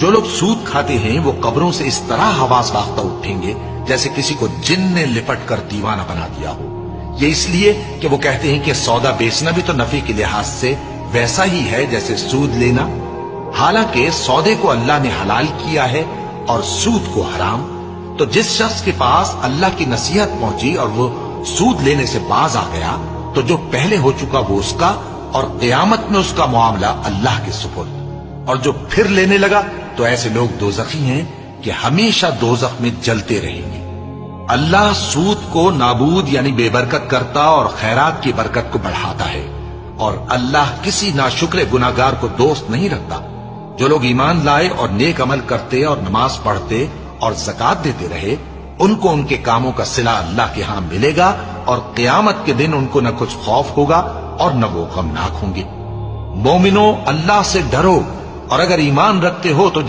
جو لوگ سود کھاتے ہیں وہ قبروں سے اس طرح حواس باختہ اٹھیں گے جیسے کسی کو جن نے لپٹ کر دیوانہ بنا دیا ہو، یہ اس لیے کہ وہ کہتے ہیں کہ سودا بیچنا بھی تو نفع کے لحاظ سے ویسا ہی ہے جیسے سود لینا، حالانکہ سودے کو اللہ نے حلال کیا ہے اور سود کو حرام۔ تو جس شخص کے پاس اللہ کی نصیحت پہنچی اور وہ سود لینے سے باز آ گیا تو جو پہلے ہو چکا وہ اس کا، اور قیامت میں اس کا معاملہ اللہ کے سپرد، اور جو پھر لینے لگا تو ایسے لوگ دوزخی ہیں کہ ہمیشہ دوزخ میں جلتے رہیں گے۔ اللہ سود کو نابود یعنی بے برکت کرتا اور خیرات کی برکت کو بڑھاتا ہے، اور اللہ کسی ناشکر گناہگار کو دوست نہیں رکھتا۔ جو لوگ ایمان لائے اور نیک عمل کرتے اور نماز پڑھتے اور زکات دیتے رہے، ان کو ان کے کاموں کا صلہ اللہ کے ہاں ملے گا، اور قیامت کے دن ان کو نہ کچھ خوف ہوگا اور نہ وہ غمناک ہوں گے۔ مومنو، اللہ سے ڈرو، اور اگر ایمان رکھتے ہو تو